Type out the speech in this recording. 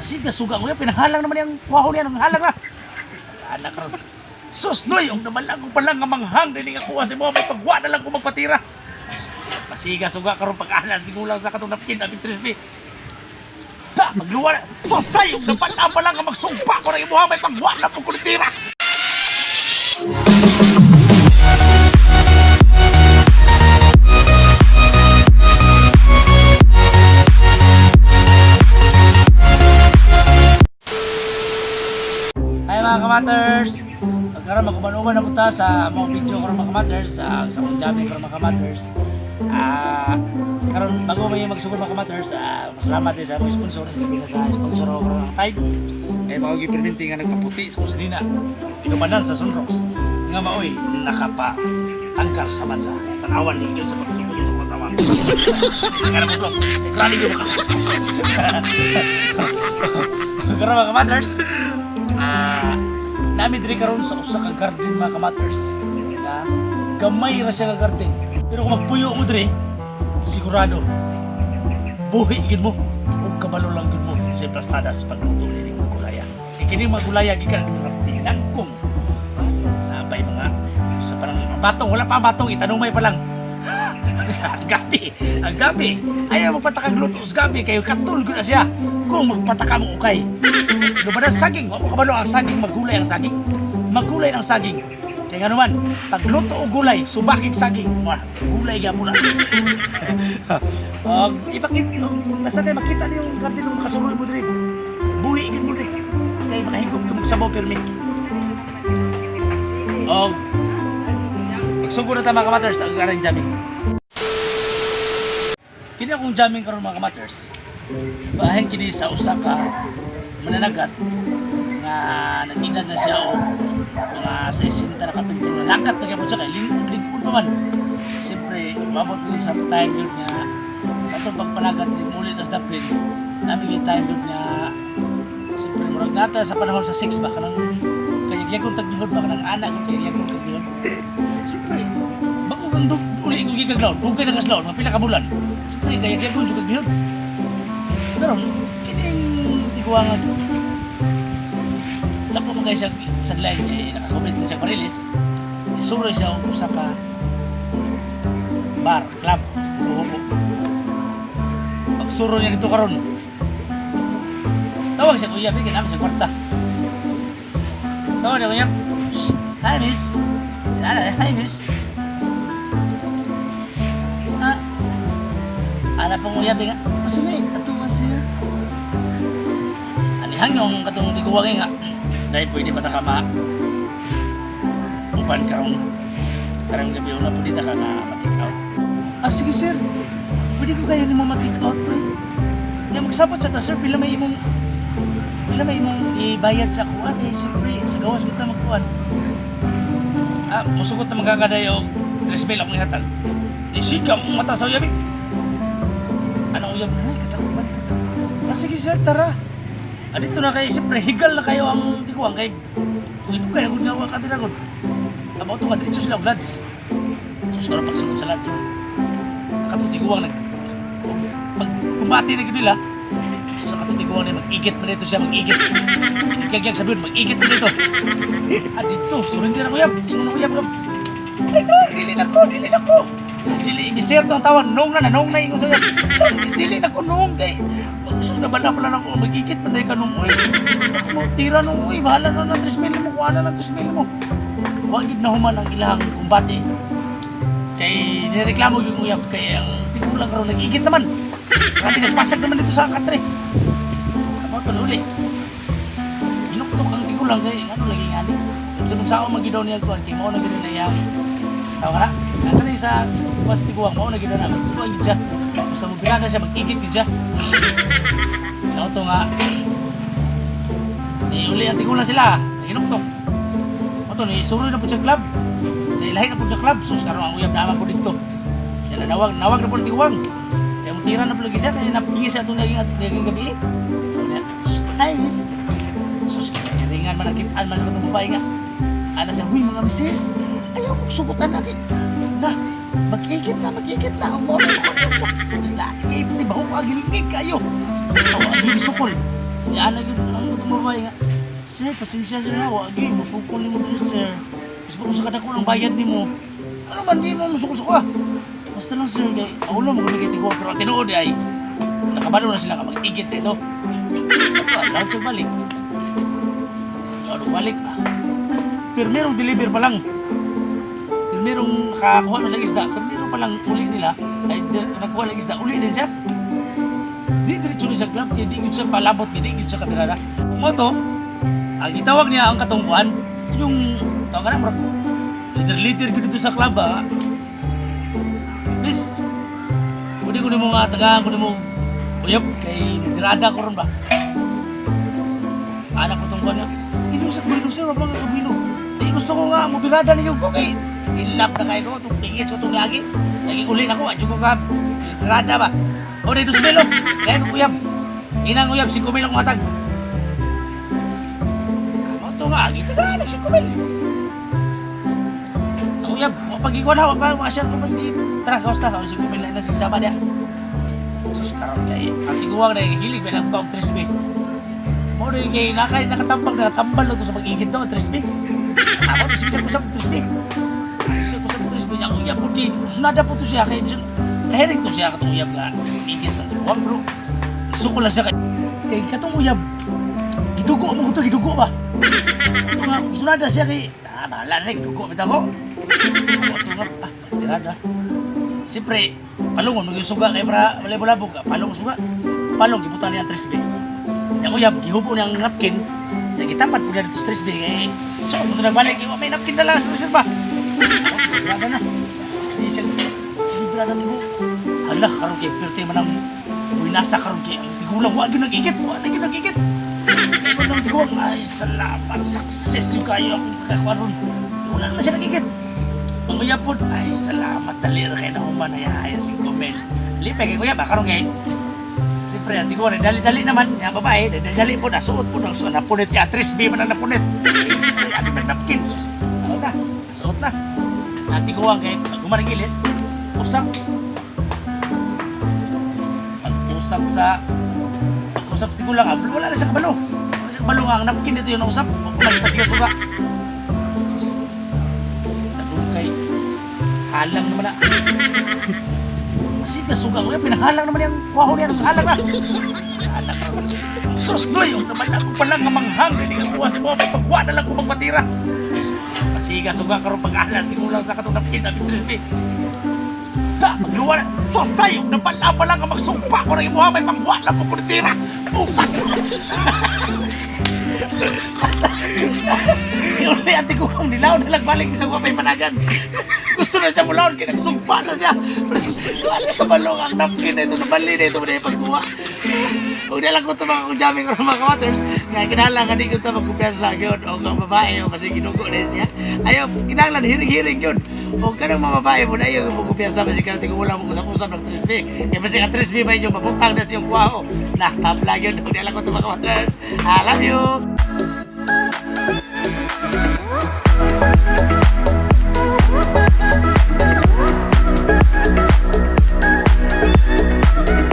Kasi gasuga ko yan, pinahalang naman yung kuhaw niya, halang na. Anak ka ron. Sus, noy, ang namalang ko palang nga manghang, hindi nga kuha si mo, may pagwa na lang ko magpatira. Pasiga, suga ka ron pag-alas, sigulang sa katong napkin, abing 3 Da, magluwa na. Patay, yung dapat na pa lang nga magsumpa ko na imuha, may pagwa na po ko tira. Mga kamaters, pagkaroon magkumanuman na punta sa mga video ko mga kamaters, sa mga jamming ko mga kamaters. Karon bago may magsugod mga kamaters, masalamat din sa mga sponsor, gabi na sa sponsor ko ng Tide. Kaya mga gipirminti nga nagpaputi sa kusinina, inumanan sa Sunrocks. Nga maoy, nakapa tangkar sa bansa. Tanawan ninyo sa pagkakibot sa katawan. Kaya mo ito, ikrali ko mga. Karon mga kamaters, nami diri karon sa usa ka garden mga kamaters. Gamay ra siya nga garden. Pero kung magpuyo mo diri, sigurado buhi gid mo ug kabalo lang gid mo sa plastada sa pagluto ni magulaya. Kini magulaya gikan tinagkong. Nabay mga sa parang batong, wala pa batong itanumay pa lang. Ang gabi. Ayaw magpatakag luto sa gabi kayo katul gud na siya. Kung magpataka mo ukay. Ano ba na saging? Wala mo kabalo ang saging, magulay ang saging. Magulay ang saging. Kaya nga naman, pagluto o gulay, subakig saging. Gulay ka muna. Basta kayo makita niyo yung garden ng makasuroy mo dito. Buhiigin mo dito. Kaya makahigop ka magsabaw permit. Magsugod na tayo mga kamaters, ang garang jamming. Kini akong jamming karon mga kamaters. Bahin kini sa usa ka mananagat nga nag-edad na siya o mga 60 na kapitol na lakat na kaya siya kay lingkod pa man. Siyempre, mabot ko sa time yun nga sa itong pagpanagat ni Muli tas Daplin namin yung time yun nga siyempre, murag nata sa panahon sa 6 ba kanang kayag-yagong tagbihod ba kanang anak yung kayag-yagong tagbihod. Siyempre, bago kang uli kong gigaglaw dugay na kaslaw, mga pila ka bulan. Siyempre, kayag-yagong yung tagbihod. Pero, kining tiguangan dako mo kayo siya sa line kaya nakakomment na siya marilis isuroy siya o usa ka bar, club buhubo pagsuro niya dito karon tawag siya kuya bigyan namin sa kwarta tawag niya kuya hi miss hi miss ala pong kuya bigyan kasi may atuwa siya anihang yung katong tiguwagin nga dahil pwede ba taka upan karang gabi una po dito ka na matik out. Sige sir, pwede ko kayo ni mo matik out po eh. Magsabot sa ta sir, pila may imong ibayad sa kuwan eh. Siyempre, sa gawas kita magkuwan. Musugot na magkakaday o 3 mil akong ihatag. Isika mong mata sa uyabik. Anong uyab? Ay, katakupan ko. Sige sir, tara. Dito na kayo, siyempre, higal na kayo ang tiguang kay ito kayo, nagod nga ang kabiragod. Tama ito nga, diretso sila, lads. So, siguro pagsunod sa lads. Katong tiguang, pag kumbati na nila, so, sa katong tiguang na mag-igit mo dito siya, mag-igit. Nagyagyag sabihin, mag-igit mo dito. Dito, surrender na kuyab, tingin na kuyab. Ay, no, dili na ko. Dili, ibisir to ang tawan, nung na yung sa'yo. Dili na ko nung, kay sus na ba na pala ako magigit panday ka nung uy ako mo tira nung uy bahala na ng 3 mil mo kuha na ng 3 mil mo wagid na human ang ilang kumbate kay nireklamo yung uyab kay ang tigulang raw nagigit naman kasi nagpasag naman dito sa katre ano ito uli inuktok ang tigulang kay ano lagi nga di kung saan magidaw niya kuhan kay mo na gano'n na yung tao ka na kasi sa kuhan sa tiguang mo na gano'n na kuhan gid siya basta mo bilaga siya mag-igit gid siya. Ito nga uli ang tigulang sila inuktok ito isuroy na po siya club lahi na po siya club sus karoon ang uyab naman po dito nawag na po tiguang kaya mutira na po lagi siya kaya napigil siya ito naging gabi hi miss sus ringan man ang kitaan man sa katong babae nga ana siya huy mga misis ayaw magsugutan na na mag-igit na ang moro ko na ipati ba ko agilgig kayo ang agil sukol Yan na gid ang itong babae nga. Sir, pasensya sir na, wagi, musukol ni mo dito sir. Gusto ko sa kadako ng bayad ni mo. Ano man, di mo musukol sa ko ah. Basta lang sir, kay aulo mo kami kay Tigwa, pero ang tinuod ay, nakabalo na sila ka mag-igit na ito. Ako, lang siya balik. Ano balik ah. Pero merong deliver pa lang. Pero merong nakakuha na ng isda, pero meron pa lang uli nila, ay nagkuha ng isda, uli din siya. Di diretso rin sa club, kaya di yun siya palabot, kaya di yun siya kamerada. Kung mo to, ang itawag niya ang katungkuan, ito yung, tawag ka na, bro, leader ko dito sa club ha. Please, kunin mo nga tagaan, kunin mo, uyab, kay dirada ko rin ba? Anak ko tungkuan niya, hindi sa kumino siya, wabang nga kumino. Di gusto ko nga, mabirada ninyo, okay, ilap na kayo ko, itong pingis ko, itong lagi, lagi uli na ko, adyo ko ka, dirada ba? O, dito sa melo, kaya kong uyab, inang uyab, 5 mil ang matag. Ito nga, kita na, nag-5 mil. Ang uyab, pag-ikuan na, wag siya, tara, kawas na, 5 mil na sigsama niya. Sus, karoon kaya, ang tiguang na hilig, may lang 3 mil. O, kaya nakatampag, nakatambal na ito sa mag-igit doon, 3 mil. Ako, sigsag-usap 3 mil. Sigsag-usap 3 mil, ang uyab po, sunada po ito siya, kaya nahirig to siya katong uyab nga, igit lang ito. Wag bro, suko lang siya kay katong uyab. Gidugo mo ito, gidugo ba? Ito nga, sunada siya kay, bahala na, gidugo, bita ko. Ito nga, pirada. Siyempre, palungon, mag-suga kay para malay-bulabog ka, palong suga. Palong, gibutan niya ang 3B. Yung uyab, gihubo niya ang napkin, gitapat po niya dito sa 3B, kaya, so, kung ito nagbalik, may napkin na lang sa reserva. Pirada na. Hindi siya, birada tigo. Hala, karon kay pirte man ang winasa karon kay ang tigulang wa gyud nagigit, wa gyud nagigit. Ikaw nang tigulang ay salamat, success yung kayo ang kakaron. Wala naman siya nagigit. Ang uyapon ay salamat talir kay na human ay 5 mil. Lipe kay kuya ba karon kay siyempre ang tigulang dali-dali naman yung babae, dali po na suot po nang suot na punit ya 3B man na punit. Siyempre abi man napkin. Ano na? Suot na. Ang tigulang kay gumagilis usap pag-usap siguro lang wala na siya kabalo nga ang napkin dito yung usap pag-usap suga nagukay halang naman na masig na suga ko yan pinahalang naman yung kwaho niya halang na halang na sus doy yung naman ako palang nga manghang hindi ka kuha sa mga may pagwa na lang kumang patira masiga suga karoon pag-ahalang siguro lang sa katong napkin na bitrispi magluwa na. Sos tayo, nabala pa lang ang magsumpa ko na imuha may pangwala po ko na tira. Putak! Yun na yung tigurang nilaw na nagbalik sa guwapay managan. Gusto na siya mulaon, kaya nagsumpa na siya. Wala sa balong ang napkin na ito, nabali na ito na yung pagkuha. Huwag na lang ko ito mga kujaming ko mga waters. Nga kinalang ka di ko ito magkumpiyansa yun. O ang babae, o kasi ginugo na siya. Ayaw, kinalang hiring-hiring yun. O ka ng mga babae mo na yun, magkumpiyansa kasi ka natin wala mo kusap-usap ng 3B. Kaya kasi ang 3B ba yun, maputang na siyang kuwaho. Nah, tabla yun. Huwag na lang ko ito mga waters. I love you!